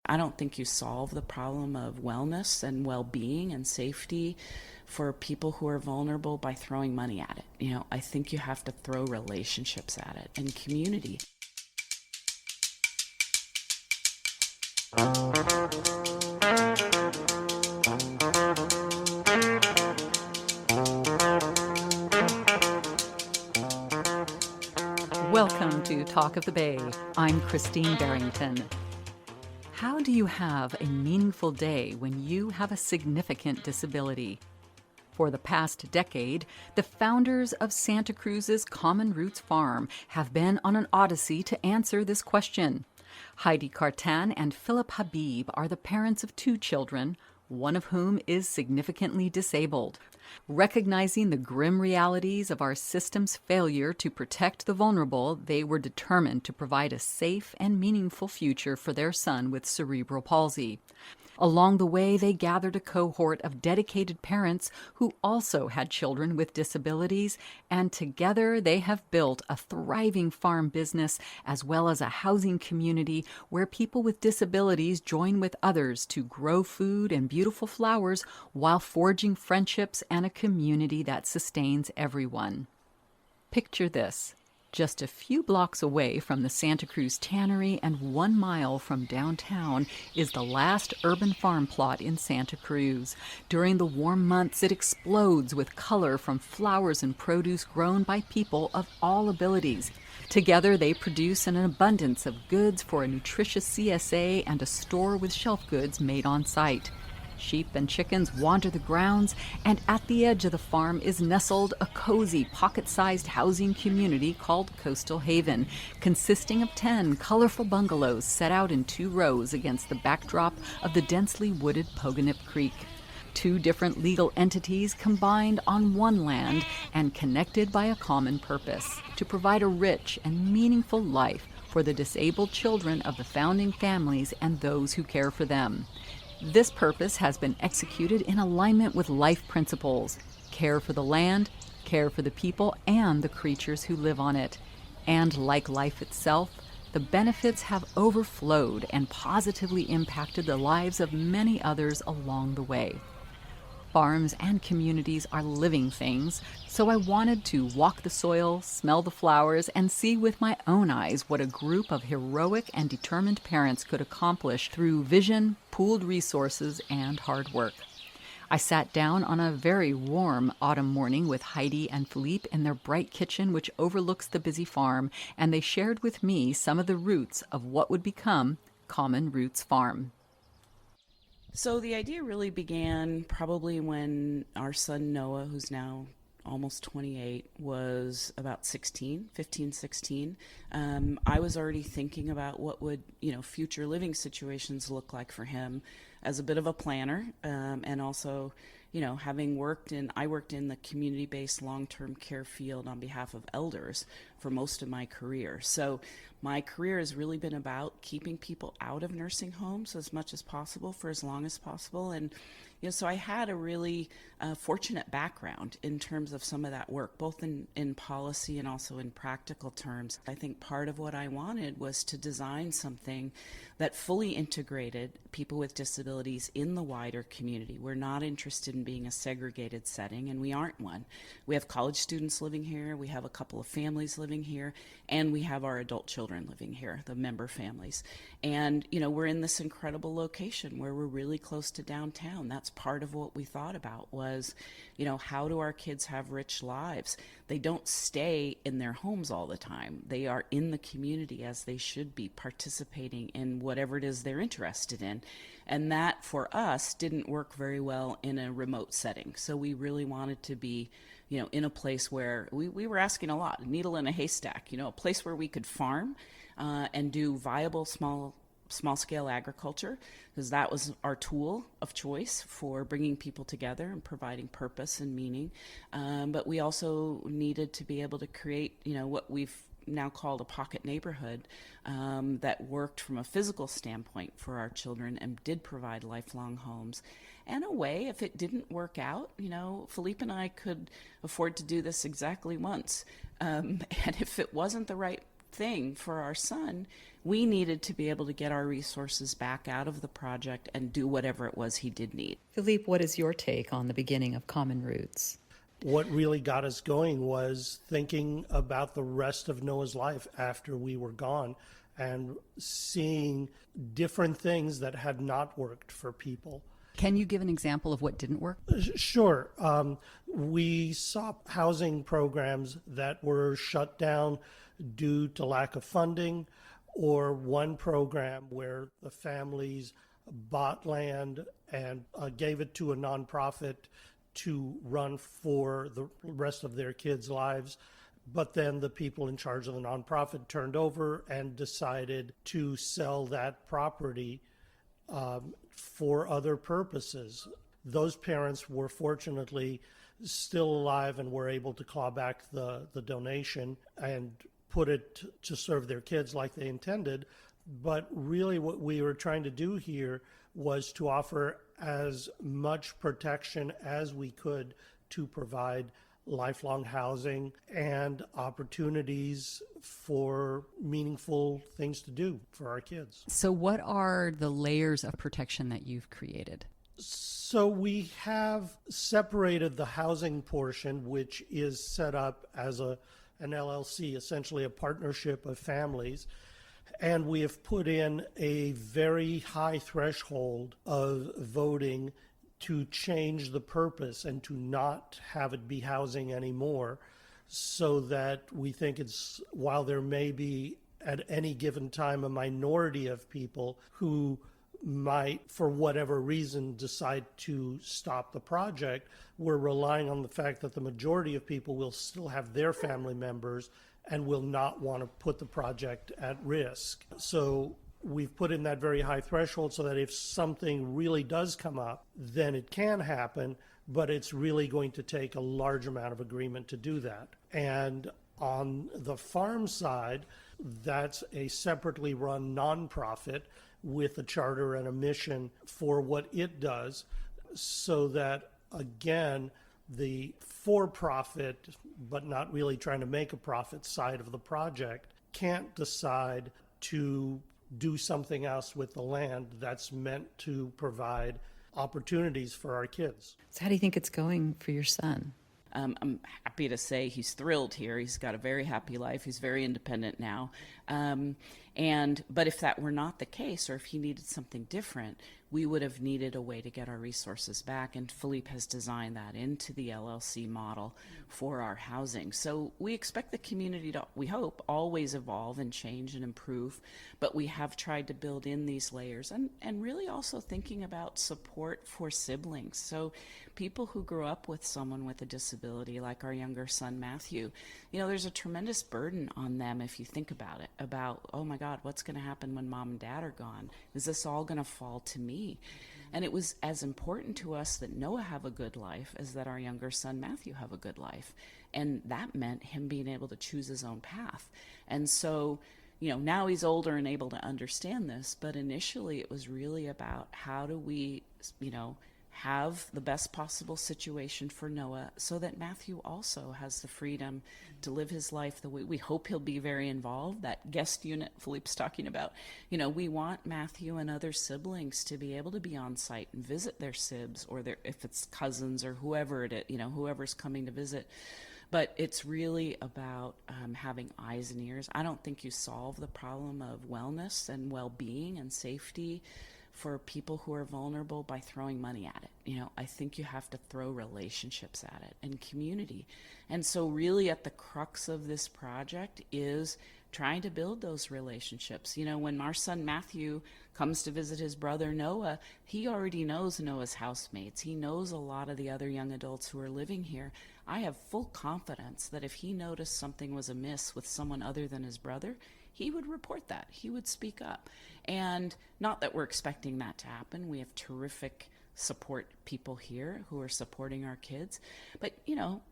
I don't think you solve the problem of wellness and well-being and safety for people who are vulnerable by throwing money at it. I think you have to throw relationships at it and community. Welcome to Talk of the Bay. I'm Christine Barrington. How do you have a meaningful day when you have a significant disability? For the past decade, the founders of Santa Cruz's Common Roots Farm have been on an odyssey to answer this question. Heidi Cartan and Phillipe Habib are the parents of 2 children, one of whom is significantly disabled. Recognizing the grim realities of our system's failure to protect the vulnerable, they were determined to provide a safe and meaningful future for their son with cerebral palsy. Along the way, they gathered a cohort of dedicated parents who also had children with disabilities, and together they have built a thriving farm business as well as a housing community where people with disabilities join with others to grow food and beautiful flowers while forging friendships and a community that sustains everyone. Picture this. Just a few blocks away from the Santa Cruz Tannery and 1 mile from downtown is the last urban farm plot in Santa Cruz. During the warm months, it explodes with color from flowers and produce grown by people of all abilities. Together, they produce an abundance of goods for a nutritious CSA and a store with shelf goods made on site. Sheep and chickens wander the grounds, and at the edge of the farm is nestled a cozy, pocket-sized housing community called Coastal Haven, consisting of 10 colorful bungalows set out in 2 rows against the backdrop of the densely wooded Poganip Creek. 2 different legal entities combined on one land and connected by a common purpose, to provide a rich and meaningful life for the disabled children of the founding families and those who care for them. This purpose has been executed in alignment with life principles: care for the land, care for the people and the creatures who live on it. And like life itself, the benefits have overflowed and positively impacted the lives of many others along the way. Farms and communities are living things, so I wanted to walk the soil, smell the flowers, and see with my own eyes what a group of heroic and determined parents could accomplish through vision, pooled resources, and hard work. I sat down on a very warm autumn morning with Heidi and Phillipe in their bright kitchen which overlooks the busy farm, and they shared with me some of the roots of what would become Common Roots Farm. So the idea really began probably when our son Noah, who's now almost 28, was about 15, 16. I was already thinking about what would, future living situations look like for him as a bit of a planner, and also, I worked in the community-based long-term care field on behalf of elders for most of my career. So my career has really been about keeping people out of nursing homes as much as possible for as long as possible. And so I had a really fortunate background in terms of some of that work, both in policy and also in practical terms. I think part of what I wanted was to design something that fully integrated people with disabilities in the wider community. We're not interested in being a segregated setting, and we aren't one. We have college students living here, we have a couple of families living here, and we have our adult children living here, the member families. And, we're in this incredible location where we're really close to downtown. That's part of what we thought about was, how do our kids have rich lives? They don't stay in their homes all the time. They are in the community as they should be, participating in whatever it is they're interested in. And that, for us, didn't work very well in a remote setting. So we really wanted to be, in a place where we were asking a lot, a needle in a haystack, a place where we could farm and do viable small-scale agriculture, because that was our tool of choice for bringing people together and providing purpose and meaning. But we also needed to be able to create, what we've now called a pocket neighborhood that worked from a physical standpoint for our children and did provide lifelong homes. And a way, if it didn't work out, Phillipe and I could afford to do this exactly once. And if it wasn't the right thing for our son, we needed to be able to get our resources back out of the project and do whatever it was he did need. Phillipe, what is your take on the beginning of Common Roots? What really got us going was thinking about the rest of Noah's life after we were gone and seeing different things that had not worked for people. Can you give an example of what didn't work? Sure. We saw housing programs that were shut down due to lack of funding, or one program where the families bought land and gave it to a nonprofit to run for the rest of their kids' lives. But then the people in charge of the nonprofit turned over and decided to sell that property for other purposes. Those parents were fortunately still alive and were able to claw back the donation and put it to serve their kids like they intended. But really what we were trying to do here was to offer as much protection as we could to provide lifelong housing and opportunities for meaningful things to do for our kids. So what are the layers of protection that you've created? So we have separated the housing portion, which is set up as an LLC, essentially a partnership of families. And we have put in a very high threshold of voting to change the purpose and to not have it be housing anymore, so that we think it's, while there may be at any given time a minority of people who might, for whatever reason, decide to stop the project, we're relying on the fact that the majority of people will still have their family members and will not want to put the project at risk. So we've put in that very high threshold so that if something really does come up, then it can happen, but it's really going to take a large amount of agreement to do that. And on the farm side, that's a separately run nonprofit with a charter and a mission for what it does, so that, again, the for-profit, but not really trying to make a profit side of the project can't decide to do something else with the land that's meant to provide opportunities for our kids. So how do you think it's going for your son? I'm happy to say he's thrilled here. He's got a very happy life. He's very independent now. But if that were not the case, or if he needed something different, we would have needed a way to get our resources back. And Phillipe has designed that into the LLC model for our housing. So we expect the community to, we hope, always evolve and change and improve. But we have tried to build in these layers and really also thinking about support for siblings. So people who grew up with someone with a disability, like our younger son, Matthew, there's a tremendous burden on them if you think about it, about, oh my God, what's going to happen when mom and dad are gone? Is this all going to fall to me? And it was as important to us that Noah have a good life as that our younger son, Matthew, have a good life. And that meant him being able to choose his own path. And so, now he's older and able to understand this, but initially it was really about how do we, have the best possible situation for Noah so that Matthew also has the freedom to live his life the way we hope he'll be very involved. That guest unit Philippe's talking about, we want Matthew and other siblings to be able to be on site and visit their sibs, or if it's cousins or whoever it is, whoever's coming to visit. But it's really about having eyes and ears. I don't think you solve the problem of wellness and well-being and safety for people who are vulnerable by throwing money at it. I think you have to throw relationships at it and community. And so really at the crux of this project is trying to build those relationships. When our son Matthew comes to visit his brother Noah, he already knows Noah's housemates. He knows a lot of the other young adults who are living here. I have full confidence that if he noticed something was amiss with someone other than his brother, he would report that. He would speak up. And not that we're expecting that to happen. We have terrific support people here who are supporting our kids. But,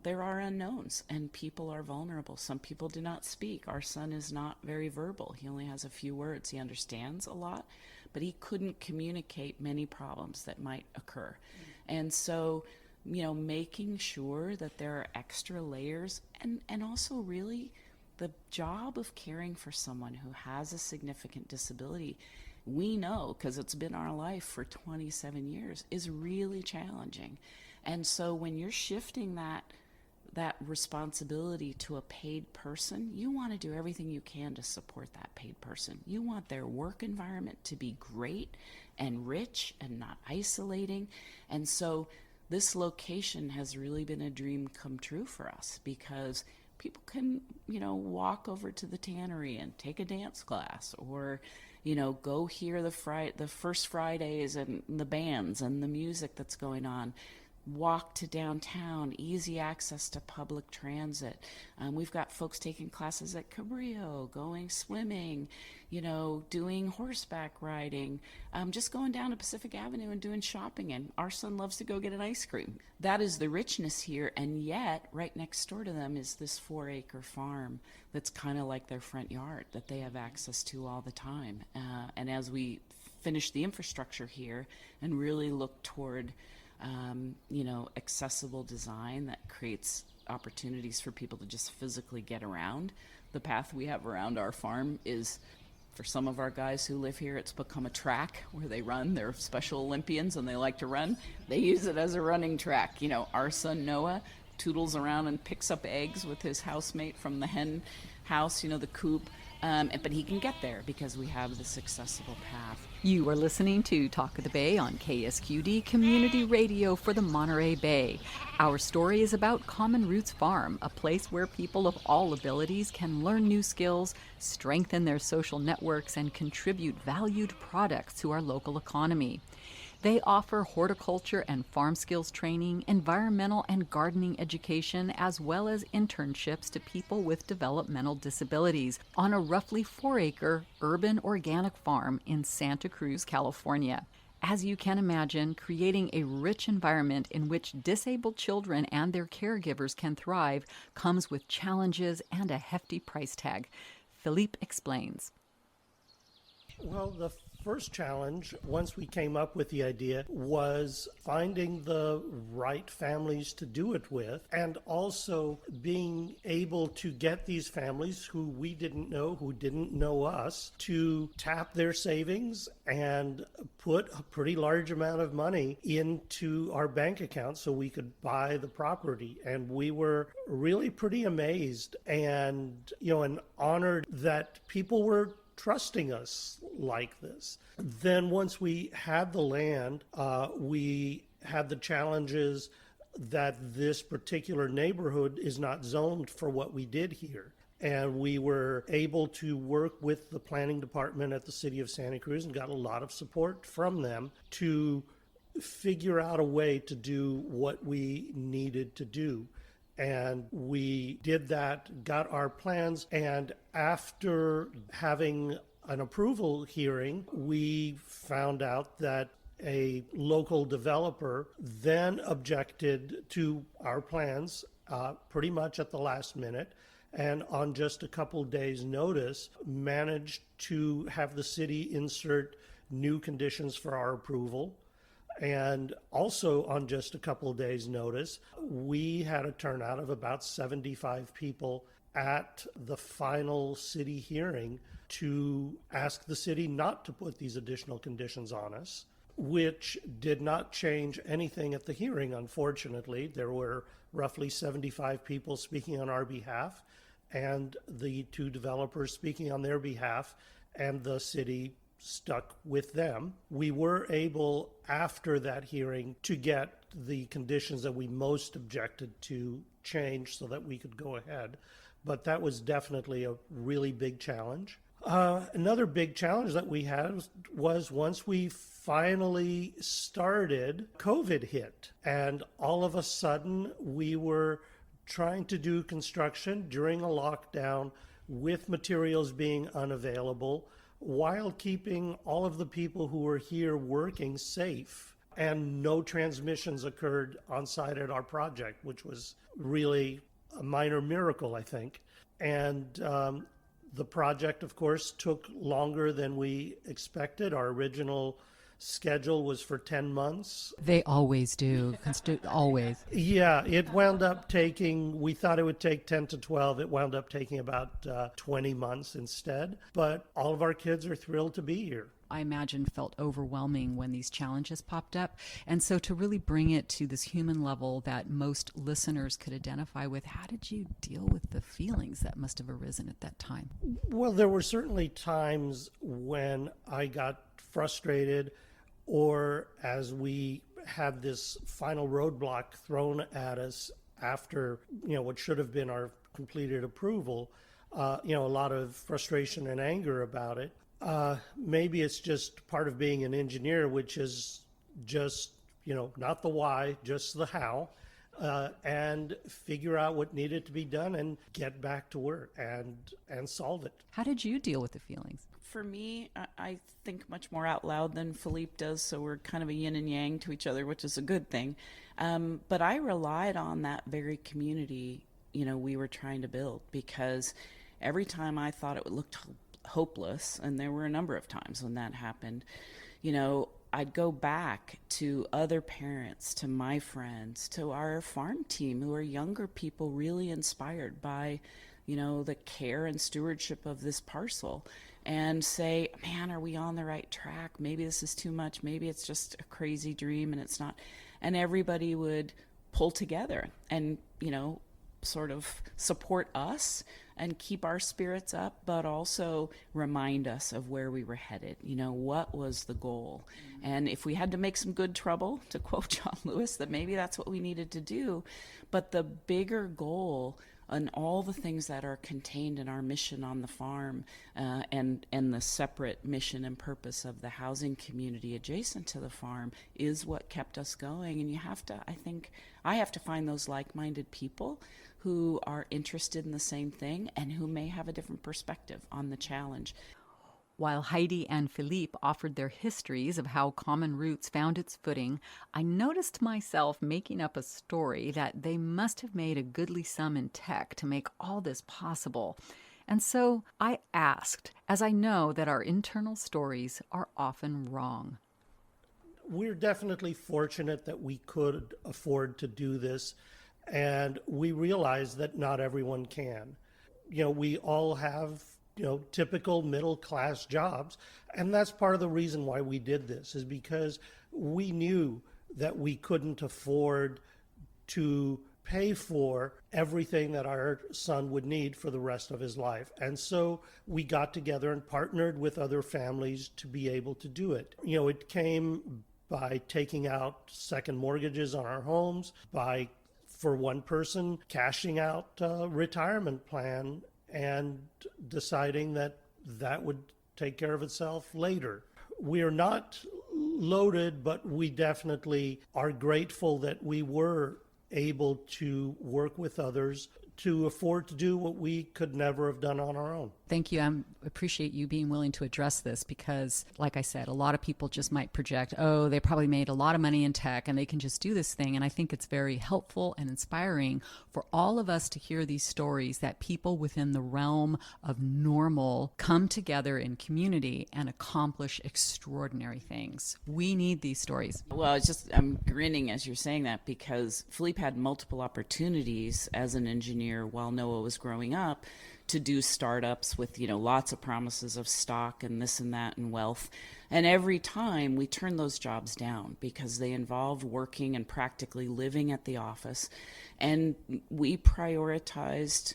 there are unknowns and people are vulnerable. Some people do not speak. Our son is not very verbal. He only has a few words. He understands a lot, but he couldn't communicate many problems that might occur. And so, making sure that there are extra layers and also really the job of caring for someone who has a significant disability, we know because it's been our life for 27 years, is really challenging. And so when you're shifting that responsibility to a paid person, you want to do everything you can to support that paid person. You want their work environment to be great and rich and not isolating. And so this location has really been a dream come true for us, because people can, walk over to the tannery and take a dance class, or, go hear the first Fridays and the bands and the music that's going on. Walk to downtown, easy access to public transit. We've got folks taking classes at Cabrillo, going swimming, doing horseback riding, just going down to Pacific Avenue and doing shopping. And our son loves to go get an ice cream. That is the richness here. And yet, right next door to them is this 4-acre farm that's kind of like their front yard that they have access to all the time. And as we finish the infrastructure here and really look toward accessible design that creates opportunities for people to just physically get around. The path we have around our farm is, for some of our guys who live here, it's become a track where they run. They're Special Olympians and they like to run. They use it as a running track. Our son Noah toodles around and picks up eggs with his housemate from the hen house, the coop. But he can get there because we have this accessible path. You are listening to Talk of the Bay on KSQD Community Radio for the Monterey Bay. Our story is about Common Roots Farm, a place where people of all abilities can learn new skills, strengthen their social networks, and contribute valued products to our local economy. They offer horticulture and farm skills training, environmental and gardening education, as well as internships to people with developmental disabilities on a roughly 4-acre urban organic farm in Santa Cruz, California. As you can imagine, creating a rich environment in which disabled children and their caregivers can thrive comes with challenges and a hefty price tag. Phillipe explains. Well, the first challenge, once we came up with the idea, was finding the right families to do it with, and also being able to get these families who we didn't know, who didn't know us, to tap their savings and put a pretty large amount of money into our bank account so we could buy the property. And we were really pretty amazed and, and honored that people were trusting us like this. Then once we had the land, we had the challenges that this particular neighborhood is not zoned for what we did here. And we were able to work with the planning department at the city of Santa Cruz and got a lot of support from them to figure out a way to do what we needed to do. And we did that, got our plans, and after having an approval hearing, we found out that a local developer then objected to our plans pretty much at the last minute, and on just a couple days' notice managed to have the city insert new conditions for our approval. And also on just a couple of days' notice, we had a turnout of about 75 people at the final city hearing to ask the city not to put these additional conditions on us, which did not change anything at the hearing, unfortunately. There were roughly 75 people speaking on our behalf and the two developers speaking on their behalf, and the city stuck with them. We were able, after that hearing, to get the conditions that we most objected to change so that we could go ahead. But that was definitely a really big challenge. Another big challenge that we had was once we finally started, COVID hit. And all of a sudden, we were trying to do construction during a lockdown with materials being unavailable, while keeping all of the people who were here working safe. And no transmissions occurred on site at our project, which was really a minor miracle, I think. And the project, of course, took longer than we expected. Our original schedule was for 10 months. They always do. Always. Yeah, it wound up taking, we thought it would take 10 to 12. It wound up taking about 20 months instead. But all of our kids are thrilled to be here. I imagine felt overwhelming when these challenges popped up. And so to really bring it to this human level that most listeners could identify with, how did you deal with the feelings that must have arisen at that time? Well, there were certainly times when I got frustrated, or as we had this final roadblock thrown at us after, what should have been our completed approval, a lot of frustration and anger about it. Maybe it's just part of being an engineer, which is just, not the why, just the how, and figure out what needed to be done and get back to work and solve it. How did you deal with the feelings? For me, I think much more out loud than Phillipe does, so we're kind of a yin and yang to each other, which is a good thing. But I relied on that very community, we were trying to build, because every time I thought it looked hopeless, and there were a number of times when that happened, I'd go back to other parents, to my friends, to our farm team, who are younger people really inspired by, the care and stewardship of this parcel, and say, man, are we on the right track? Maybe this is too much. Maybe it's just a crazy dream and it's not. And everybody would pull together and, sort of support us and keep our spirits up, but also remind us of where we were headed. What was the goal? And if we had to make some good trouble, to quote John Lewis, that maybe that's what we needed to do. But the bigger goal and all the things that are contained in our mission on the farm, and the separate mission and purpose of the housing community adjacent to the farm, is what kept us going. And I have to find those like-minded people who are interested in the same thing and who may have a different perspective on the challenge. While Heidi and Phillipe offered their histories of how Common Roots found its footing, I noticed myself making up a story that they must have made a goodly sum in tech to make all this possible. And so I asked, as I know that our internal stories are often wrong. We're definitely fortunate that we could afford to do this, and we realize that not everyone can. We all have typical middle-class jobs. And that's part of the reason why we did this, is because we knew that we couldn't afford to pay for everything that our son would need for the rest of his life. And so we got together and partnered with other families to be able to do it. It came by taking out second mortgages on our homes, by, for one person, cashing out a retirement plan and deciding that would take care of itself later. We are not loaded, but we definitely are grateful that we were able to work with others to afford to do what we could never have done on our own. Thank you. I appreciate you being willing to address this because, like I said, a lot of people just might project, oh, they probably made a lot of money in tech and they can just do this thing. And I think it's very helpful and inspiring for all of us to hear these stories that people within the realm of normal come together in community and accomplish extraordinary things. We need these stories. Well, I'm grinning as you're saying that, because Phillipe had multiple opportunities as an engineer while Noah was growing up to do startups with, lots of promises of stock and this and that and wealth. And every time we turned those jobs down because they involved working and practically living at the office. And we prioritized,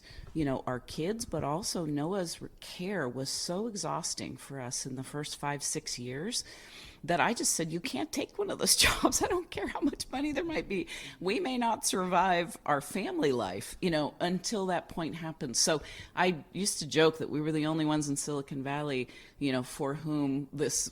our kids, but also Noah's care was so exhausting for us in the first 5-6 years that I just said, you can't take one of those jobs. I don't care how much money there might be. We may not survive our family life, until that point happens. So I used to joke that we were the only ones in Silicon Valley, for whom this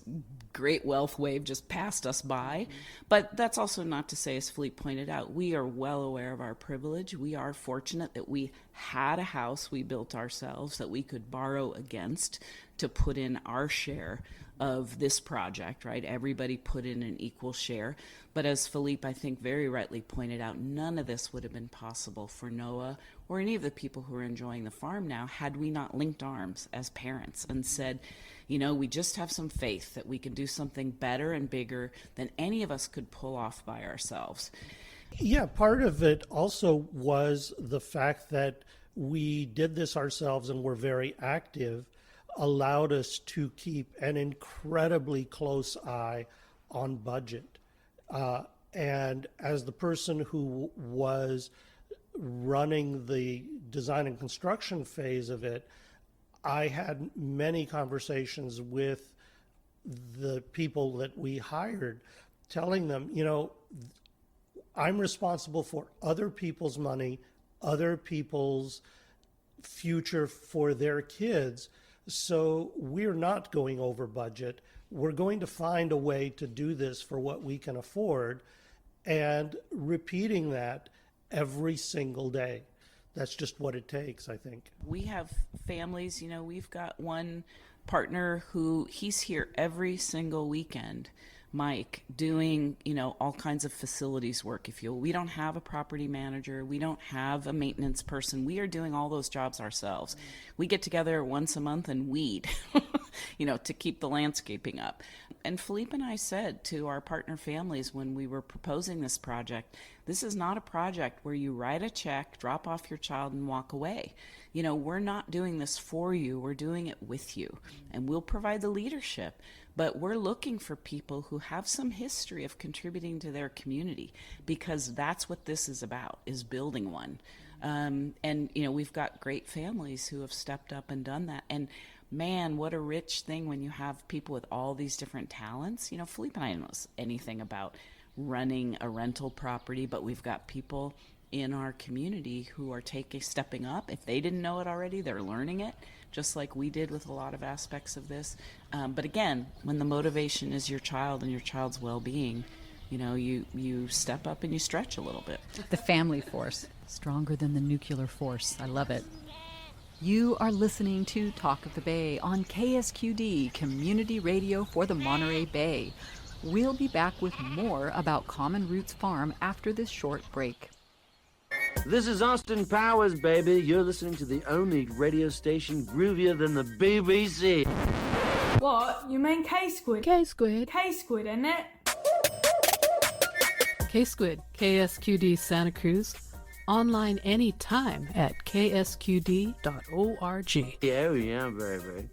great wealth wave just passed us by. But that's also not to say, as Phillipe pointed out, we are well aware of our privilege. We are fortunate that we had a house we built ourselves that we could borrow against to put in our share of this project, right? Everybody put in an equal share. But as Phillipe, I think, very rightly pointed out, none of this would have been possible for Noah or any of the people who are enjoying the farm now had we not linked arms as parents and said, you know, we just have some faith that we can do something better and bigger than any of us could pull off by ourselves. Yeah, part of it also was the fact that we did this ourselves and were very active, allowed us to keep an incredibly close eye on budget. And as the person who was running the design and construction phase of it, I had many conversations with the people that we hired, telling them, you know, I'm responsible for other people's money, other people's future for their kids. So we're not going over budget. We're going to find a way to do this for what we can afford, and repeating that every single day. That's just what it takes, I think. We have families, you know, we've got one partner who he's here every single weekend, Mike, doing, you know, all kinds of facilities work, if you will. We don't have a property manager. We don't have a maintenance person. We are doing all those jobs ourselves. We get together once a month and weed, you know, to keep the landscaping up. And Phillipe and I said to our partner families when we were proposing this project, this is not a project where you write a check, drop off your child, and walk away. You know, we're not doing this for you. We're doing it with you. And we'll provide the leadership. But we're looking for people who have some history of contributing to their community, because that's what this is about, is building one. And, you know, we've got great families who have stepped up and done that. And man, what a rich thing when you have people with all these different talents. You know, Phillipe and I don't know anything about running a rental property, but we've got people in our community who are stepping up. If they didn't know it already, they're learning it, just like we did with a lot of aspects of this. But again, when the motivation is your child and your child's well-being, you know, you step up and you stretch a little bit. The family force, stronger than the nuclear force. I love it. You are listening to Talk of the Bay on KSQD, Community Radio for the Monterey Bay. We'll be back with more about Common Roots Farm after this short break. This is Austin Powers, baby. You're listening to the only radio station groovier than the BBC. What? You mean K-Squid? K-Squid. K-Squid, isn't it? K-Squid, KSQD Santa Cruz. Online anytime at ksqd.org. Yeah, yeah, baby.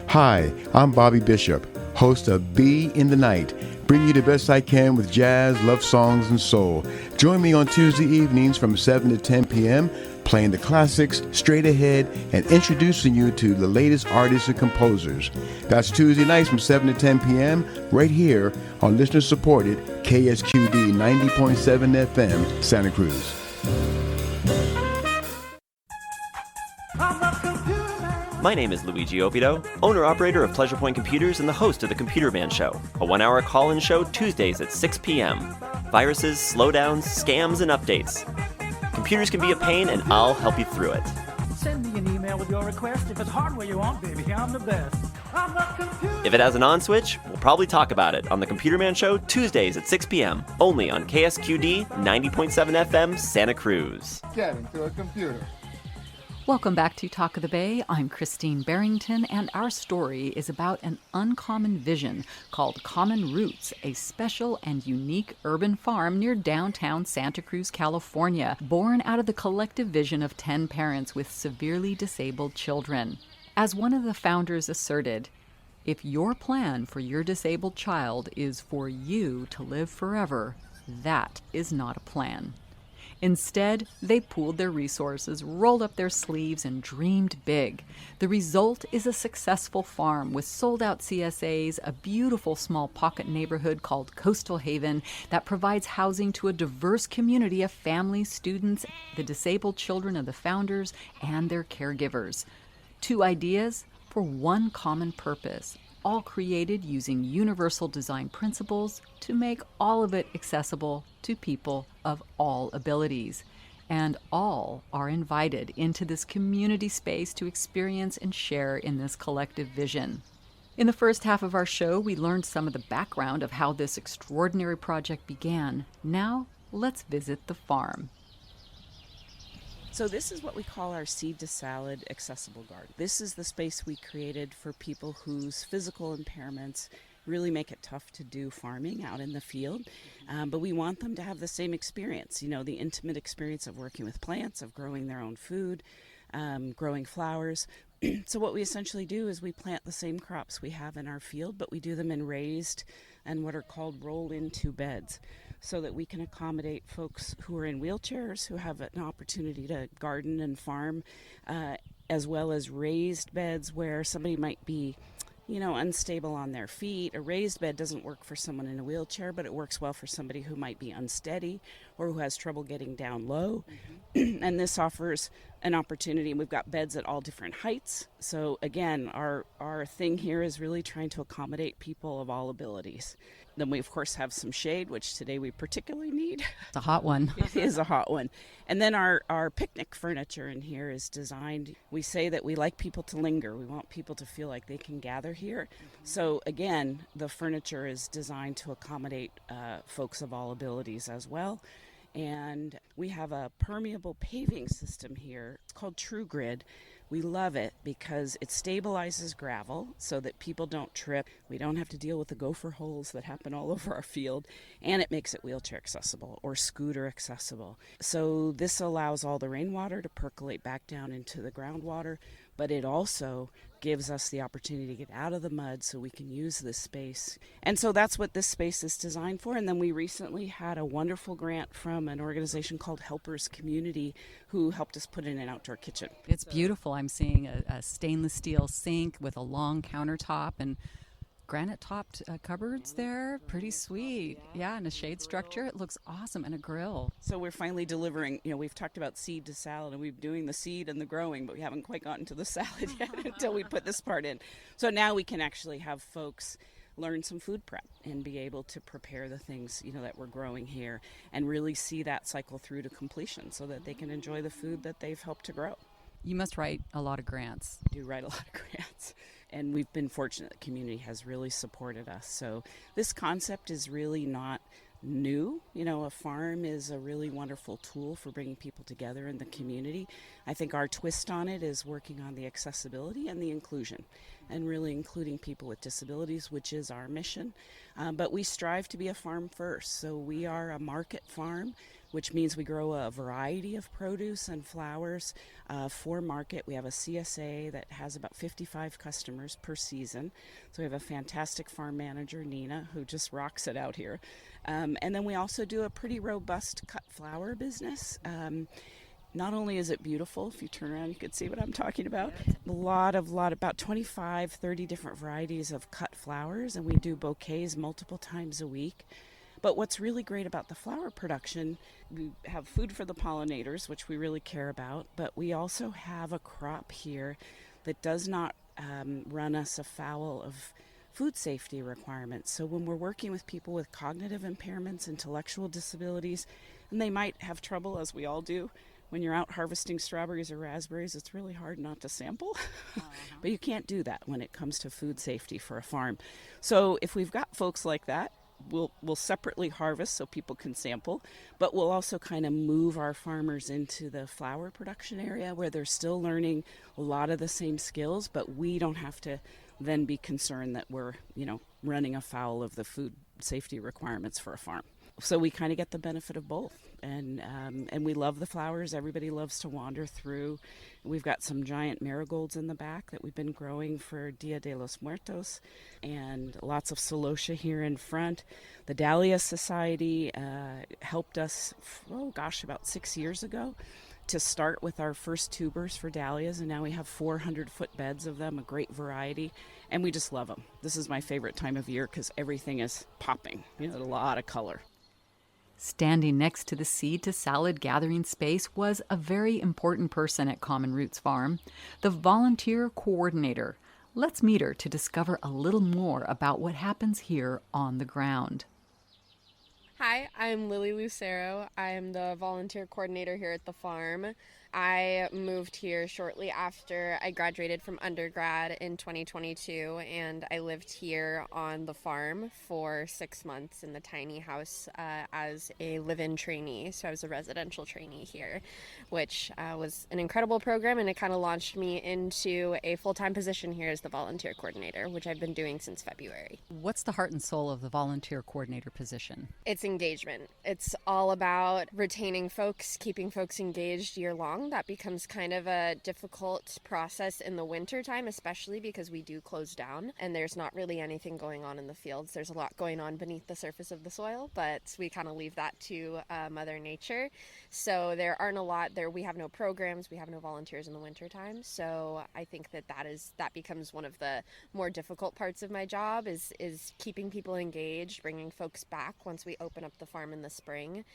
Hi, I'm Bobby Bishop, host of Be in the Night, bringing you the best I can with jazz, love songs, and soul. Join me on Tuesday evenings from 7 to 10 p.m., playing the classics straight ahead and introducing you to the latest artists and composers. That's Tuesday nights from 7 to 10 p.m. right here on listener-supported KSQD 90.7 FM, Santa Cruz. My name is Luigi Ovido, owner-operator of Pleasure Point Computers and the host of The Computer Man Show, a 1-hour call-in show Tuesdays at 6 p.m. Viruses, slowdowns, scams, and updates. Computers can be a pain, and I'll help you through it. Send me an email with your request. If it's hardware you want, baby, I'm the best. If it has an on switch, we'll probably talk about it on The Computer Man Show Tuesdays at 6 p.m. only on KSQD 90.7 FM, Santa Cruz. Get into a computer. Welcome back to Talk of the Bay. I'm Christine Barrington, and our story is about an uncommon vision called Common Roots, a special and unique urban farm near downtown Santa Cruz, California, born out of the collective vision of 10 parents with severely disabled children. As one of the founders asserted, if your plan for your disabled child is for you to live forever, that is not a plan. Instead, they pooled their resources, rolled up their sleeves, and dreamed big. The result is a successful farm with sold-out CSAs, a beautiful small pocket neighborhood called Coastal Haven that provides housing to a diverse community of families, students, the disabled children of the founders, and their caregivers. 2 ideas for one common purpose, all created using universal design principles to make all of it accessible to people of all abilities. and all are invited into this community space to experience and share in this collective vision. In the first half of our show, we learned some of the background of how this extraordinary project began. Now, let's visit the farm. So this is what we call our Seed to Salad accessible garden. This is the space we created for people whose physical impairments really make it tough to do farming out in the field. But we want them to have the same experience, the intimate experience of working with plants, of growing their own food, growing flowers. So what we essentially do is we plant the same crops we have in our field, but we do them in raised and what are called roll-into beds, so that we can accommodate folks who are in wheelchairs, who have an opportunity to garden and farm, as well as raised beds where somebody might be unstable on their feet. A raised bed doesn't work for someone in a wheelchair, but it works well for somebody who might be unsteady or who has trouble getting down low. And this offers an opportunity. We've got beds at all different heights. So again, our thing here is really trying to accommodate people of all abilities. Then we, of course, have some shade, which today we particularly need. It's a hot one. It is a hot one. And then our picnic furniture in here is designed. We say that we like people to linger. We want people to feel like they can gather here. So again, the furniture is designed to accommodate folks of all abilities as well. And we have a permeable paving system here. It's called True Grid. We love it because it stabilizes gravel so that people don't trip. We don't have to deal with the gopher holes that happen all over our field. And it makes it wheelchair accessible or scooter accessible. So this allows all the rainwater to percolate back down into the groundwater, but it also gives us the opportunity to get out of the mud so we can use this space. And so that's what this space is designed for. And then we recently had a wonderful grant from an organization called Helpers Community who helped us put in an outdoor kitchen. It's beautiful. I'm seeing a stainless steel sink with a long countertop and granite-topped cupboards there. Pretty sweet. Yeah, and a shade structure. It looks awesome. And a grill. So we're finally delivering, we've talked about seed to salad, and we're doing the seed and the growing, but we haven't quite gotten to the salad yet until we put this part in. So now we can actually have folks learn some food prep and be able to prepare the things, that we're growing here and really see that cycle through to completion so that they can enjoy the food that they've helped to grow. You must write a lot of grants. We do write a lot of grants. And we've been fortunate. The community has really supported us. So this concept is really not new. A farm is a really wonderful tool for bringing people together in the community. I think our twist on it is working on the accessibility and the inclusion, and really including people with disabilities, which is our mission. But we strive to be a farm first. So we are a market farm, which means we grow a variety of produce and flowers for market. We have a CSA that has about 55 customers per season. So we have a fantastic farm manager, Nina, who just rocks it out here. And then we also do a pretty robust cut flower business. Not only is it beautiful, if you turn around you can see what I'm talking about, about 25, 30 different varieties of cut flowers, and we do bouquets multiple times a week. But what's really great about the flower production, we have food for the pollinators, which we really care about, but we also have a crop here that does not run us afoul of food safety requirements. So when we're working with people with cognitive impairments, intellectual disabilities, and they might have trouble, as we all do, when you're out harvesting strawberries or raspberries, it's really hard not to sample. But you can't do that when it comes to food safety for a farm. So if we've got folks like that, we'll separately harvest so people can sample, but we'll also kind of move our farmers into the flower production area where they're still learning a lot of the same skills, but we don't have to then be concerned that we're, running afoul of the food safety requirements for a farm. So we kind of get the benefit of both. And we love the flowers. Everybody loves to wander through. We've got some giant marigolds in the back that we've been growing for Dia de los Muertos, and lots of celosia here in front. The Dahlia Society helped us, about 6 years ago to start with our first tubers for dahlias, and now we have 400-foot beds of them, a great variety, and we just love them. This is my favorite time of year because everything is popping, a lot of color. Standing next to the seed to salad gathering space was a very important person at Common Roots Farm, the volunteer coordinator. Let's meet her to discover a little more about what happens here on the ground. Hi, I'm Lily Lucero. I'm the volunteer coordinator here at the farm. I moved here shortly after I graduated from undergrad in 2022, and I lived here on the farm for 6 months in the tiny house as a live-in trainee. So I was a residential trainee here, which was an incredible program, and it kind of launched me into a full-time position here as the volunteer coordinator, which I've been doing since February. What's the heart and soul of the volunteer coordinator position? It's engagement. It's all about retaining folks, keeping folks engaged year long. That becomes kind of a difficult process in the winter time, especially because we do close down and there's not really anything going on in the fields. There's a lot going on beneath the surface of the soil, but we kind of leave that to Mother Nature. So there aren't a lot there. We have no programs, we have no volunteers in the winter time. So I think that becomes one of the more difficult parts of my job is keeping people engaged, bringing folks back once we open up the farm in the spring.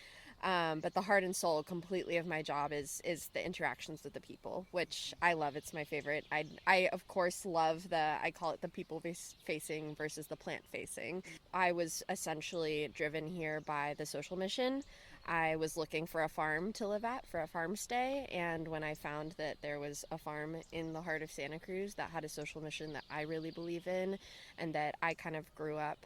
But the heart and soul completely of my job is the interactions with the people, which I love. It's my favorite. I of course love I call it the people facing versus the plant facing. I was essentially driven here by the social mission. I was looking for a farm to live at, for a farm stay, and when I found that there was a farm in the heart of Santa Cruz that had a social mission that I really believe in and that I kind of grew up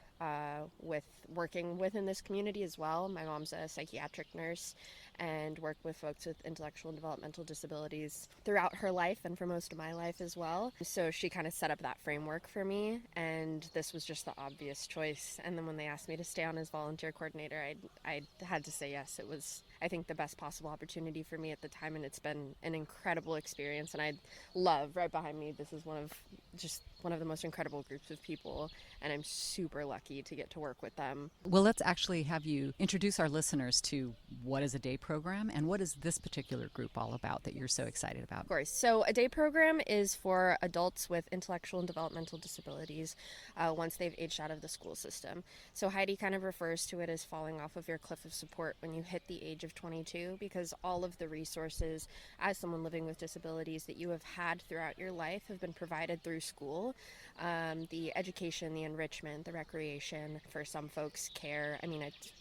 with working within this community as well. My mom's a psychiatric nurse and worked with folks with intellectual and developmental disabilities throughout her life and for most of my life as well. So she kind of set up that framework for me, and this was just the obvious choice. And then when they asked me to stay on as volunteer coordinator, I had to say yes. It was, I think, the best possible opportunity for me at the time, and it's been an incredible experience. And I love, right behind me, this is one of the most incredible groups of people, and I'm super lucky to get to work with them. Well, let's actually have you introduce our listeners to what is a day program and what is this particular group all about that you're so excited about? Of course. So a day program is for adults with intellectual and developmental disabilities once they've aged out of the school system. So Heidi kind of refers to it as falling off of your cliff of support when you hit the age of 22, because all of the resources as someone living with disabilities that you have had throughout your life have been provided through school. The education, the enrichment, the recreation, for some folks care.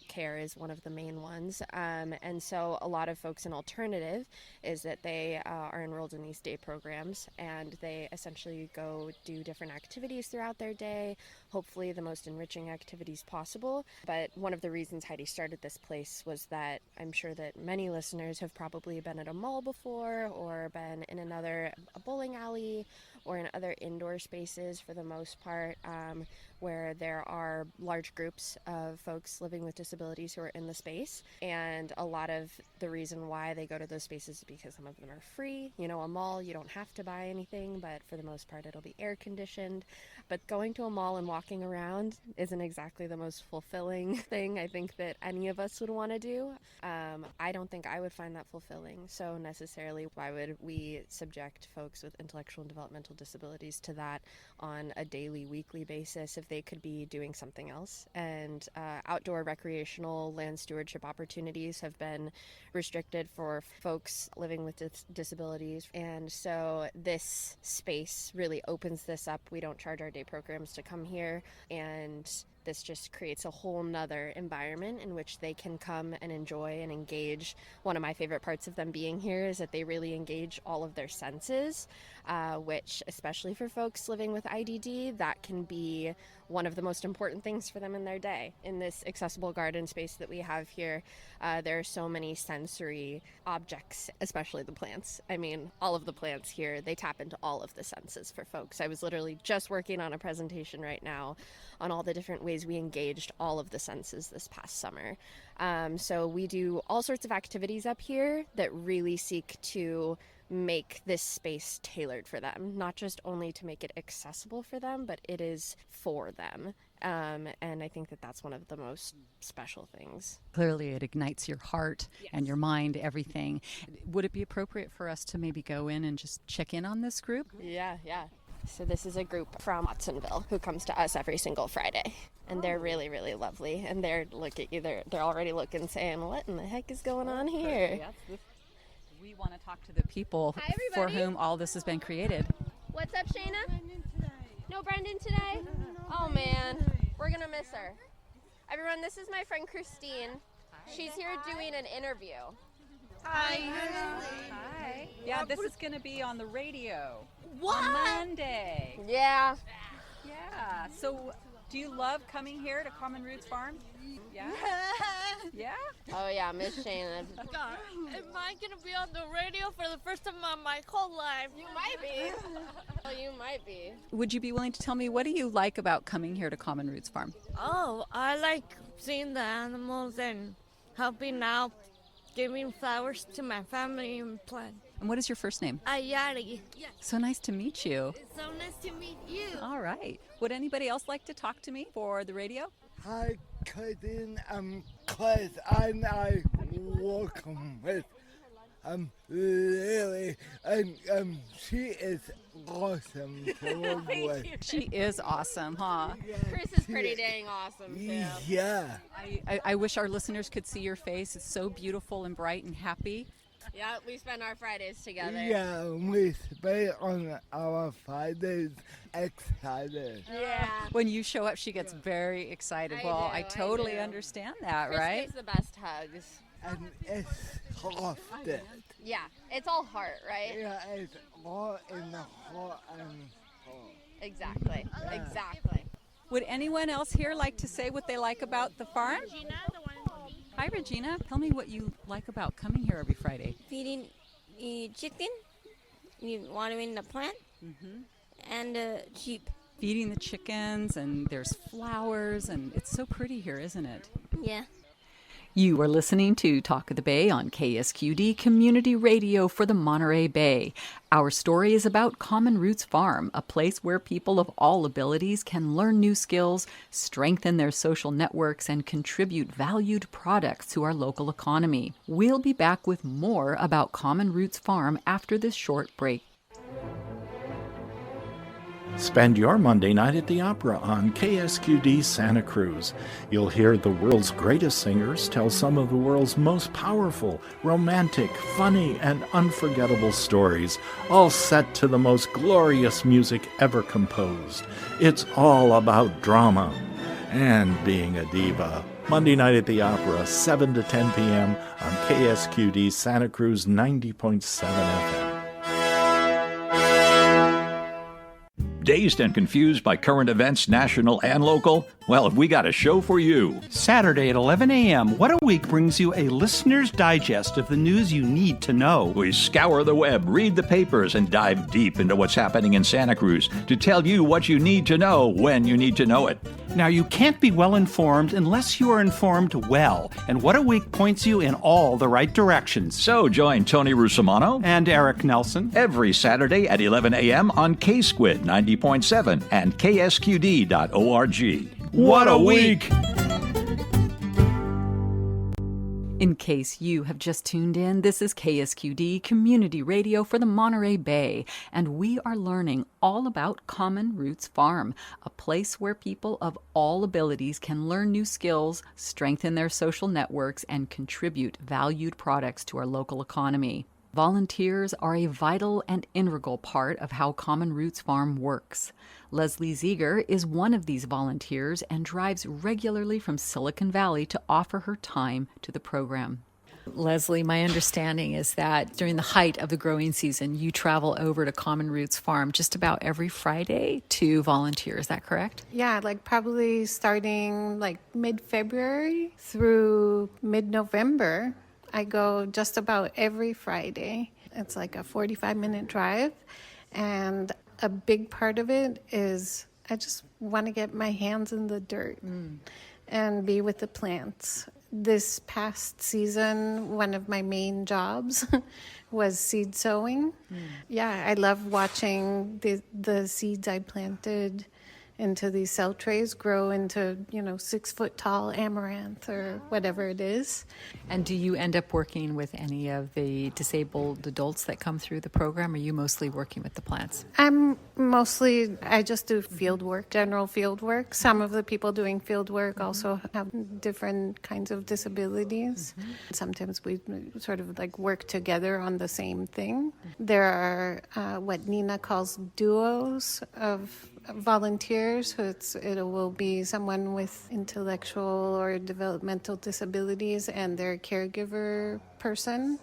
Care is one of the main ones. And so a lot of folks, an alternative is that they are enrolled in these day programs, and they essentially go do different activities throughout their day, hopefully the most enriching activities possible. But one of the reasons Heidi started this place was that I'm sure that many listeners have probably been at a mall before or been in a bowling alley or in other indoor spaces for the most part, where there are large groups of folks living with disabilities who are in the space. And a lot of the reason why they go to those spaces is because some of them are free. You know, a mall, you don't have to buy anything, but for the most part, it'll be air conditioned. But going to a mall and walking around isn't exactly the most fulfilling thing I think that any of us would want to do. I don't think I would find that fulfilling. So necessarily, why would we subject folks with intellectual and developmental disabilities to that on a daily, weekly basis if they could be doing something else? And outdoor recreational land stewardship opportunities have been restricted for folks living with disabilities. And so this space really opens this up. We don't charge our day programs to come here, and this just creates a whole nother environment in which they can come and enjoy and engage. One of my favorite parts of them being here is that they really engage all of their senses, which, especially for folks living with IDD, that can be one of the most important things for them in their day. In this accessible garden space that we have here, there are so many sensory objects, especially the plants. I mean, all of the plants here, they tap into all of the senses for folks. I was literally just working on a presentation right now on all the different ways we engaged all of the senses this past summer. So we do all sorts of activities up here that really seek to make this space tailored for them, not just only to make it accessible for them, but it is for them. And I think that that's one of the most special things. Clearly it ignites your heart and your mind, everything. Would it be appropriate for us to maybe go in and just check in on this group? Yeah. So this is a group from Watsonville who comes to us every single Friday. And they're really, really lovely. And they're already looking, saying, what in the heck is going on here? We want to talk to the people for whom all this has been created. What's up, Shayna? No Brendan today? Oh, man. We're going to miss her. Everyone, this is my friend Christine. She's here doing an interview. Hi. Hi. Yeah, this is going to be on the radio. What? On Monday. Yeah. Yeah. So, do you love coming here to Common Roots Farm? Yeah? Yeah? Oh, yeah, Miss Shannon. God, am I going to be on the radio for the first time in my whole life? You might be. Oh, you might be. Would you be willing to tell me, what do you like about coming here to Common Roots Farm? Oh, I like seeing the animals and helping out, giving flowers to my family and plant. And what is your first name? Ayari. Yeah. So nice to meet you. It's so nice to meet you. All right. Would anybody else like to talk to me for the radio? Hi, Cartan. I'm Cruz, and I welcome with Lily, and she is awesome to work with. She is awesome, huh? Chris is pretty dang awesome, too. Yeah. I wish our listeners could see your face. It's so beautiful and bright and happy. Yeah, we spend our Fridays together. Yeah, we spend on our Fridays excited. Yeah. When you show up, she gets very excited. I totally understand that, Chris right? gives the best hugs. And it's soft. Yeah, it's all heart, right? Yeah, it's all in the heart and soul. Exactly. Exactly. Would anyone else here like to say what they like about the farm? Hi, Regina. Tell me what you like about coming here every Friday. Feeding chicken, watering the plant, and sheep. Feeding the chickens, and there's flowers, and it's so pretty here, isn't it? Yeah. You are listening to Talk of the Bay on KSQD Community Radio for the Monterey Bay. Our story is about Common Roots Farm, a place where people of all abilities can learn new skills, strengthen their social networks, and contribute valued products to our local economy. We'll be back with more about Common Roots Farm after this short break. Spend your Monday night at the Opera on KSQD Santa Cruz. You'll hear the world's greatest singers tell some of the world's most powerful, romantic, funny, and unforgettable stories, all set to the most glorious music ever composed. It's all about drama and being a diva. Monday night at the Opera, 7 to 10 p.m. on KSQD Santa Cruz 90.7 FM. Dazed and confused by current events, national and local? Well, we got a show for you. Saturday at 11 a.m., What a Week brings you a listener's digest of the news you need to know. We scour the web, read the papers, and dive deep into what's happening in Santa Cruz to tell you what you need to know when you need to know it. Now, you can't be well informed unless you are informed well, and What a Week points you in all the right directions. So join Tony Rusomano and Eric Nelson every Saturday at 11 a.m. on KSQD 90.7 and KSQD.org. What a week! In case you have just tuned in, this is KSQD Community Radio for the Monterey Bay, and we are learning all about Common Roots Farm, a place where people of all abilities can learn new skills, strengthen their social networks, and contribute valued products to our local economy. Volunteers are a vital and integral part of how Common Roots Farm works. Leslie Ziegler is one of these volunteers and drives regularly from Silicon Valley to offer her time to the program. Leslie, my understanding is that during the height of the growing season, you travel over to Common Roots Farm just about every Friday to volunteer. Is that correct? Yeah, like probably starting like mid-February through mid-November. I go just about every Friday. It's like a 45-minute drive, and a big part of it is I just want to get my hands in the dirt and be with the plants. This past season, one of my main jobs was seed sowing. Yeah, I love watching the seeds I planted into these cell trays grow into, 6-foot tall amaranth or whatever it is. And do you end up working with any of the disabled adults that come through the program, or are you mostly working with the plants? I just do field work, general field work. Some of the people doing field work also have different kinds of disabilities. Sometimes we sort of like work together on the same thing. There are what Nina calls duos of volunteers. So it will be someone with intellectual or developmental disabilities and their caregiver person.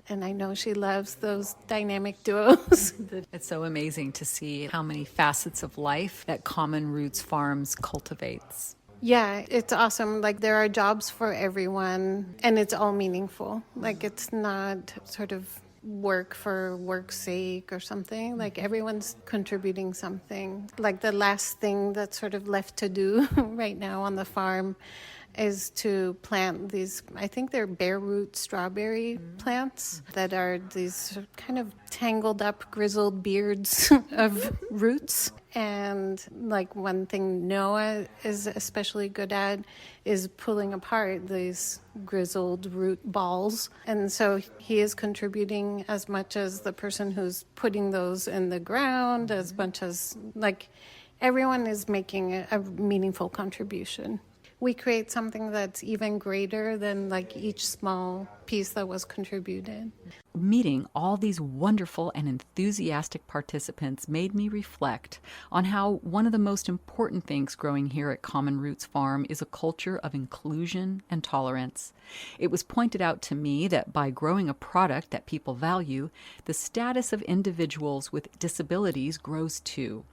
And I know she loves those dynamic duos. It's so amazing to see how many facets of life that Common Roots Farms cultivates. Yeah, it's awesome. Like, there are jobs for everyone, and it's all meaningful. Like, it's not sort of work for work's sake or something. Like, everyone's contributing something. Like, the last thing that's sort of left to do right now on the farm is to plant these, I think they're bare root strawberry plants that are these kind of tangled up, grizzled beards of roots. And like, one thing Noah is especially good at is pulling apart these grizzled root balls. And so he is contributing as much as the person who's putting those in the ground, as much as, like, everyone is making a meaningful contribution. We create something that's even greater than like each small piece that was contributed. Meeting all these wonderful and enthusiastic participants made me reflect on how one of the most important things growing here at Common Roots Farm is a culture of inclusion and tolerance. It was pointed out to me that by growing a product that people value, the status of individuals with disabilities grows too.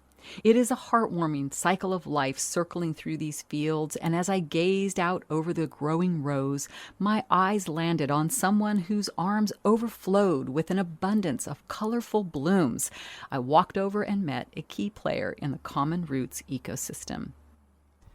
It is a heartwarming cycle of life circling through these fields, and as I gazed out over the growing rows, my eyes landed on someone whose arms overflowed with an abundance of colorful blooms. I walked over and met a key player in the Common Roots ecosystem.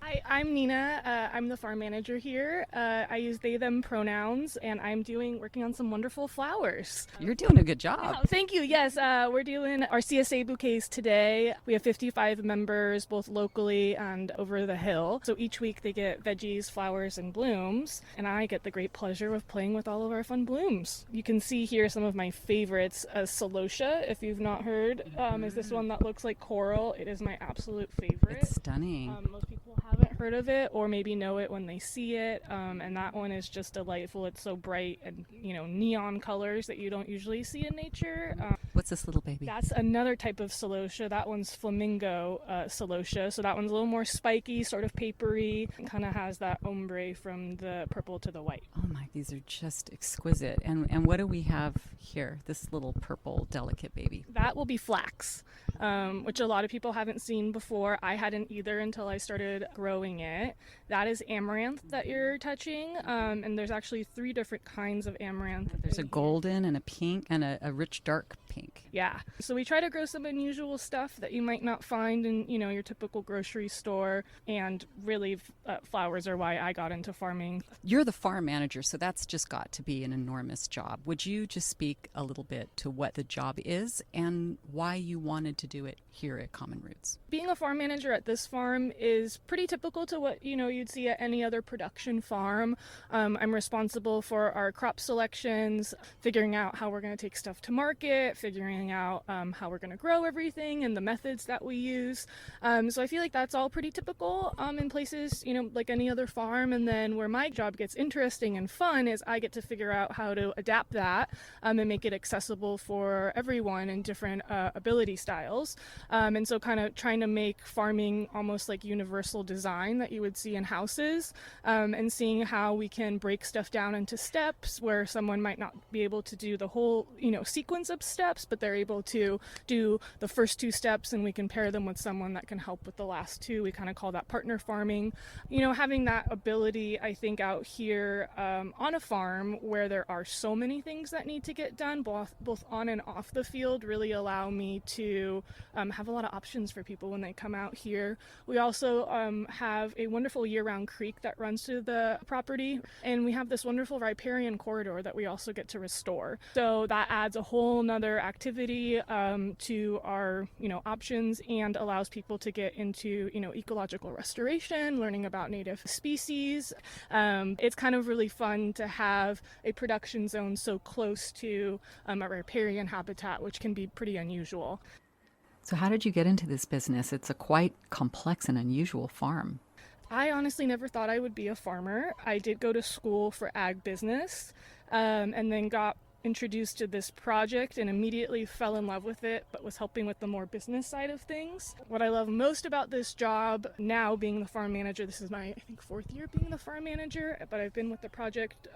Hi, I'm Nina. I'm the farm manager here. I use they, them pronouns, and I'm working on some wonderful flowers. You're doing a good job. Oh, thank you. Yes, we're doing our CSA bouquets today. We have 55 members, both locally and over the hill. So each week they get veggies, flowers, and blooms, and I get the great pleasure of playing with all of our fun blooms. You can see here some of my favorites. Celosia, if you've not heard, is this one that looks like coral. It is my absolute favorite. It's stunning. Most people haven't heard of it or maybe know it when they see it, and that one is just delightful. It's so bright and neon colors that you don't usually see in nature. What's this little baby? That's another type of celosia. That one's flamingo celosia, so that one's a little more spiky, sort of papery, and kind of has that ombre from the purple to the white. Oh my, these are just exquisite. And what do we have here? This little purple delicate baby. That will be flax, which a lot of people haven't seen before. I hadn't either until I started growing it. That is amaranth that you're touching, and there's actually 3 different kinds of amaranth. There's a golden and a pink and a rich dark pink. Yeah, so we try to grow some unusual stuff that you might not find in your typical grocery store, and really flowers are why I got into farming. You're the farm manager, so that's just got to be an enormous job. Would you just speak a little bit to what the job is and why you wanted to do it here at Common Roots? Being a farm manager at this farm is pretty typical to what you'd see at any other production farm. I'm responsible for our crop selections, figuring out how we're going to take stuff to market, figuring out how we're going to grow everything and the methods that we use. So I feel like that's all pretty typical in places, like any other farm. And then where my job gets interesting and fun is I get to figure out how to adapt that and make it accessible for everyone in different ability styles. And so kind of trying to make farming almost like universal design that you would see in houses, and seeing how we can break stuff down into steps where someone might not be able to do the whole, sequence of steps, but they're able to do the first 2 steps, and we can pair them with someone that can help with the last 2. We kind of call that partner farming. Having that ability, I think, out here on a farm where there are so many things that need to get done, both on and off the field, really allow me to have a lot of options for people when they come out here. We also have a wonderful year-round creek that runs through the property, and we have this wonderful riparian corridor that we also get to restore. So that adds a whole nother activity to our options, and allows people to get into ecological restoration, learning about native species. It's kind of really fun to have a production zone so close to a riparian habitat, which can be pretty unusual. So how did you get into this business? It's a quite complex and unusual farm. I honestly never thought I would be a farmer. I did go to school for ag business, and then got introduced to this project and immediately fell in love with it, but was helping with the more business side of things. What I love most about this job now, being the farm manager, this is my, I think, 4th year being the farm manager, but I've been with the project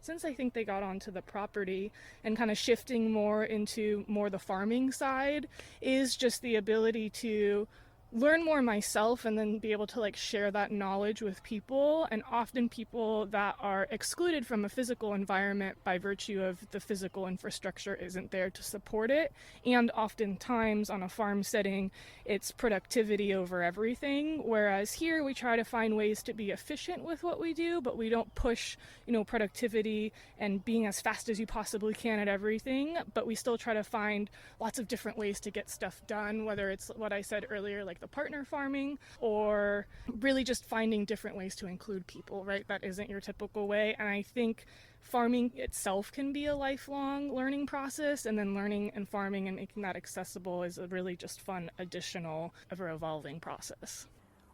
since I think they got onto the property, and kind of shifting more into more the farming side, is just the ability to learn more myself and then be able to like share that knowledge with people, and often people that are excluded from a physical environment by virtue of the physical infrastructure isn't there to support it. And oftentimes on a farm setting, it's productivity over everything, whereas here we try to find ways to be efficient with what we do, but we don't push, productivity and being as fast as you possibly can at everything, but we still try to find lots of different ways to get stuff done, whether it's what I said earlier, like the partner farming, or really just finding different ways to include people, right? That isn't your typical way. And I think farming itself can be a lifelong learning process, and then learning and farming and making that accessible is a really just fun additional, ever-evolving process.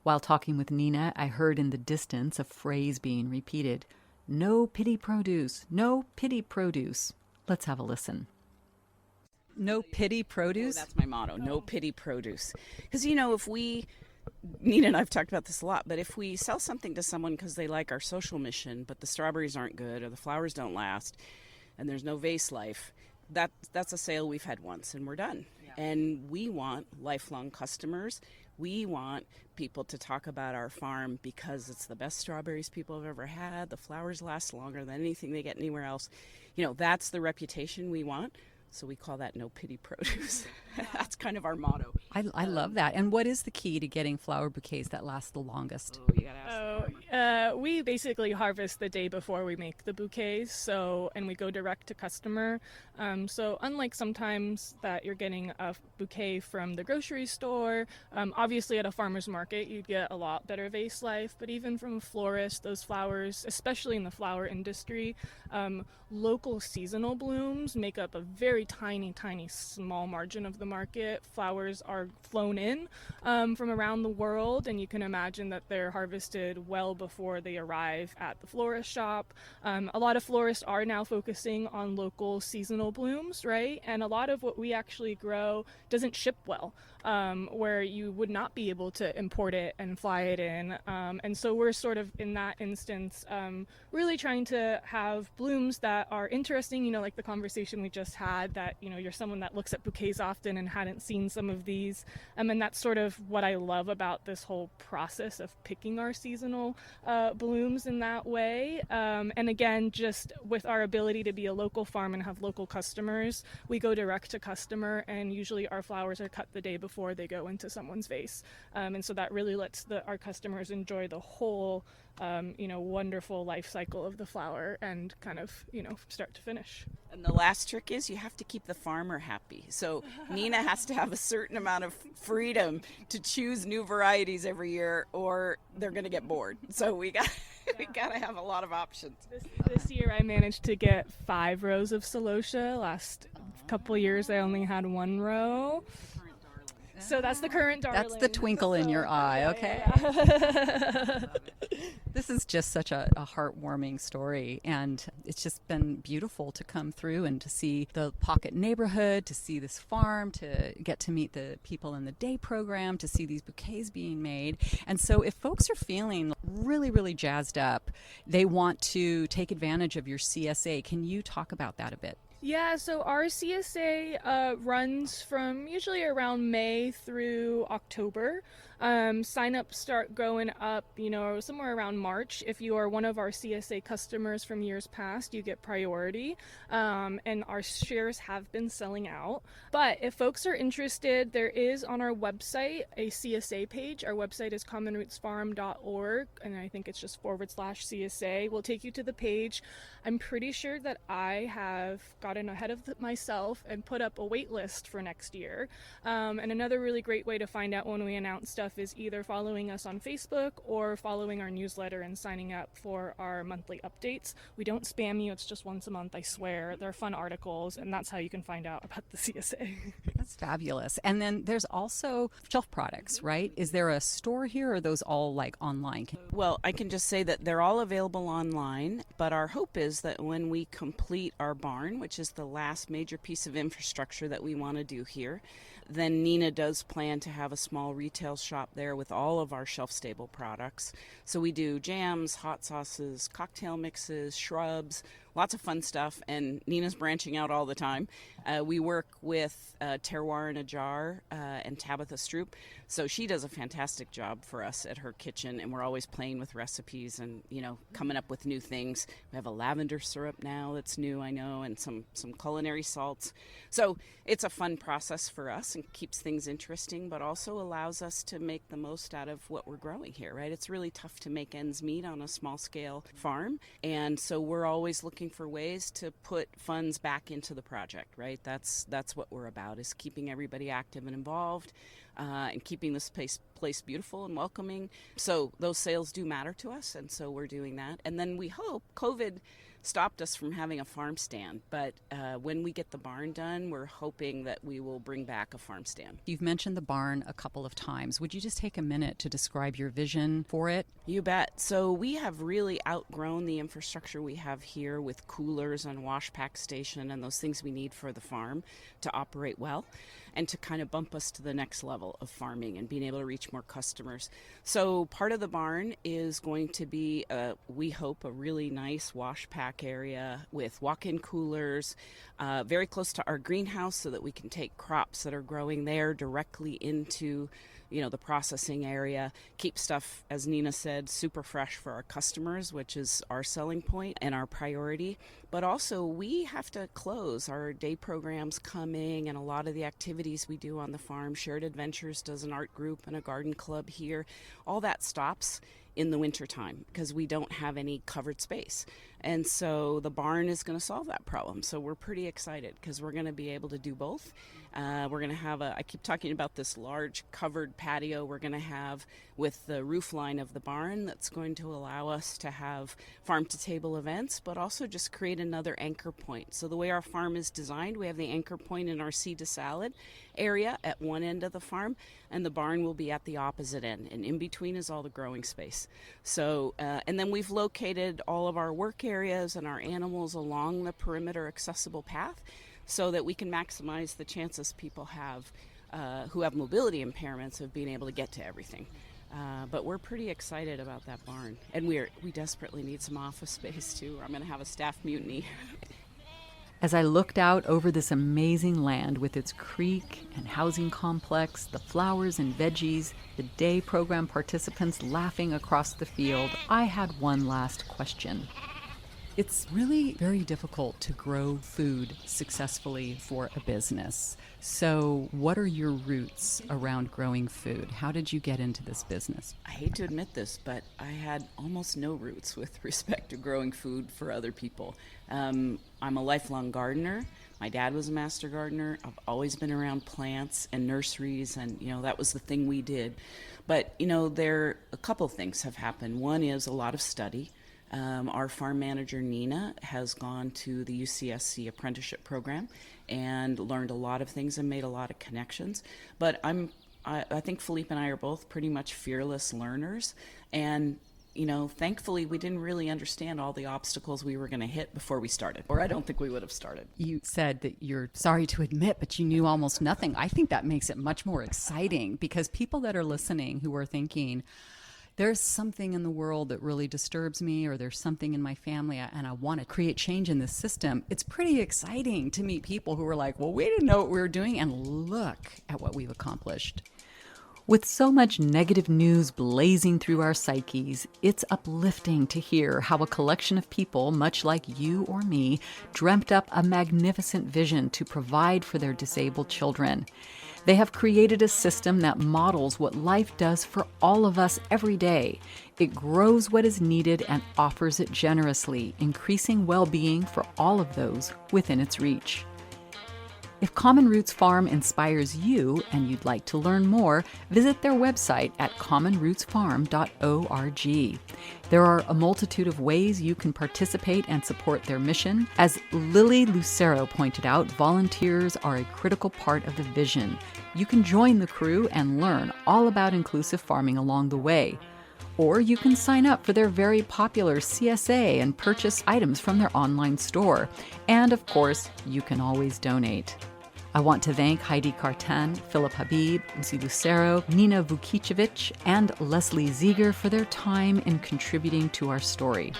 While talking with Nina, I heard in the distance a phrase being repeated. No pity produce, no pity produce. Let's have a listen. No pity produce? That's my motto, no pity produce. Because, if Nina and I have talked about this a lot, but if we sell something to someone because they like our social mission, but the strawberries aren't good or the flowers don't last and there's no vase life, that's a sale we've had once and we're done. Yeah. And we want lifelong customers. We want people to talk about our farm because it's the best strawberries people have ever had. The flowers last longer than anything they get anywhere else. That's the reputation we want. So we call that no pity produce. That's kind of our motto. I love that. And what is the key to getting flower bouquets that last the longest? Oh, you gotta ask we basically harvest the day before we make the bouquets, and we go direct to customer. So unlike sometimes that you're getting a bouquet from the grocery store, obviously at a farmer's market you'd get a lot better vase life, but even from a florist, those flowers, especially in the flower industry, local seasonal blooms make up a very tiny, small margin of the market. Flowers are flown in from around the world, and you can imagine that they're harvested well before they arrive at the florist shop. A lot of florists are now focusing on local seasonal blooms, right? And a lot of what we actually grow doesn't ship well, where you would not be able to import it and fly it in. And so we're sort of in that instance really trying to have blooms that are interesting, like the conversation we just had, that you're someone that looks at bouquets often and hadn't seen some of these, and that's sort of what I love about this whole process of picking our seasonal blooms in that way. And again, just with our ability to be a local farm and have local customers, we go direct to customer, and usually our flowers are cut the day before they go into someone's vase, and so that really lets our customers enjoy the whole wonderful life cycle of the flower, and kind of start to finish. And the last trick is you have to keep the farmer happy. So Nina has to have a certain amount of freedom to choose new varieties every year, or they're going to get bored. So we got to have a lot of options. This year I managed to get 5 rows of celosia. Last couple years I only had 1 row. So that's the current darling. That's the twinkle in your eye, okay? Yeah. This is just such a heartwarming story, and it's just been beautiful to come through and to see the pocket neighborhood, to see this farm, to get to meet the people in the day program, to see these bouquets being made. And so if folks are feeling really, really jazzed up, they want to take advantage of your CSA. Can you talk about that a bit? Yeah, so our CSA runs from usually around May through October. Sign-ups start going up, somewhere around March. If you are one of our CSA customers from years past, you get priority, and our shares have been selling out. But if folks are interested, there is on our website a CSA page. Our website is commonrootsfarm.org, and I think it's just /CSA. We'll take you to the page. I'm pretty sure that I have gotten ahead of myself and put up a wait list for next year. And another really great way to find out when we announce stuff is either following us on Facebook or following our newsletter and signing up for our monthly updates. We don't spam you, it's just once a month, I swear. They're fun articles, and that's how you can find out about the CSA. That's fabulous. And then there's also shelf products, right? Is there a store here, or are those all like online? Well, I can just say that they're all available online, but our hope is that when we complete our barn, which which is the last major piece of infrastructure that we want to do here. Then Nina does plan to have a small retail shop there with all of our shelf-stable products. So we do jams, hot sauces, cocktail mixes, shrubs, lots of fun stuff, and Nina's branching out all the time. We work with Terroir in a Jar and Tabitha Stroop, so she does a fantastic job for us at her kitchen, and we're always playing with recipes and, you know, coming up with new things. We have a lavender syrup now that's new, I know, and some culinary salts. So it's a fun process for us and keeps things interesting, but also allows us to make the most out of what we're growing here, right? It's really tough to make ends meet on a small-scale farm, and so we're always looking for ways to put funds back into the project, right? That's what we're about, is keeping everybody active and involved, and keeping this place beautiful and welcoming. So those sales do matter to us, and so we're doing that. And then we hope COVID stopped us from having a farm stand, but when we get the barn done, we're hoping that we will bring back a farm stand. You've mentioned the barn a couple of times. Would you just take a minute to describe your vision for it? You bet. So we have really outgrown the infrastructure we have here with coolers and wash pack station and those things we need for the farm to operate well and to kind of bump us to the next level of farming and being able to reach more customers. So part of the barn is going to be, we hope, a really nice wash pack area with walk-in coolers, very close to our greenhouse so that we can take crops that are growing there directly into, you know, the processing area, keep stuff, as Nina said, super fresh for our customers, which is our selling point and our priority. But also we have to close. Our day programs coming and a lot of the activities we do on the farm. Shared Adventures does an art group and a garden club here. All that stops in the wintertime because we don't have any covered space. And so the barn is going to solve that problem. So we're pretty excited because we're going to be able to do both. We're going to have I keep talking about this large covered patio we're going to have with the roof line of the barn that's going to allow us to have farm-to-table events, but also just create another anchor point. So the way our farm is designed, we have the anchor point in our seed to salad area at one end of the farm, and the barn will be at the opposite end, and in between is all the growing space. So, and then we've located all of our work areas and our animals along the perimeter accessible path so that we can maximize the chances people have who have mobility impairments of being able to get to everything. But we're pretty excited about that barn, and we desperately need some office space too, or I'm going to have a staff mutiny. As I looked out over this amazing land with its creek and housing complex, the flowers and veggies, the day program participants laughing across the field, I had one last question. It's really very difficult to grow food successfully for a business. So what are your roots around growing food? How did you get into this business? I hate to admit this, but I had almost no roots with respect to growing food for other people. I'm a lifelong gardener. My dad was a master gardener. I've always been around plants and nurseries, and, you know, that was the thing we did. But, you know, a couple of things have happened. One is a lot of study. Our farm manager, Nina, has gone to the UCSC apprenticeship program and learned a lot of things and made a lot of connections. But I think Phillipe and I are both pretty much fearless learners. And, you know, thankfully, we didn't really understand all the obstacles we were going to hit before we started, or I don't think we would have started. You said that you're sorry to admit, but you knew almost nothing. I think that makes it much more exciting because people that are listening who are thinking, there's something in the world that really disturbs me, or there's something in my family and I want to create change in this system. It's pretty exciting to meet people who are like, well, we didn't know what we were doing, and look at what we've accomplished. With so much negative news blazing through our psyches, it's uplifting to hear how a collection of people, much like you or me, dreamt up a magnificent vision to provide for their disabled children. They have created a system that models what life does for all of us every day. It grows what is needed and offers it generously, increasing well-being for all of those within its reach. If Common Roots Farm inspires you and you'd like to learn more, visit their website at commonrootsfarm.org. There are a multitude of ways you can participate and support their mission. As Lily Lucero pointed out, volunteers are a critical part of the vision. You can join the crew and learn all about inclusive farming along the way. Or you can sign up for their very popular CSA and purchase items from their online store. And of course, you can always donate. I want to thank Heidi Cartan, Phillipe Habib, Lucy Lucero, Nina Vukicevic, and Leslie Zieger for their time in contributing to our story.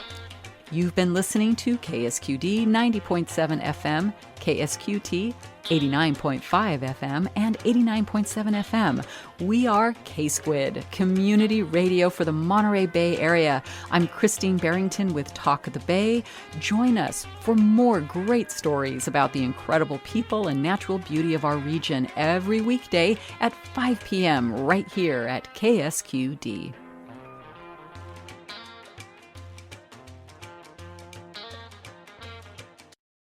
You've been listening to KSQD 90.7 FM, KSQT 89.5 FM, and 89.7 FM. We are K-Squid, community radio for the Monterey Bay area. I'm Christine Barrington with Talk of the Bay. Join us for more great stories about the incredible people and natural beauty of our region every weekday at 5 p.m. right here at KSQD.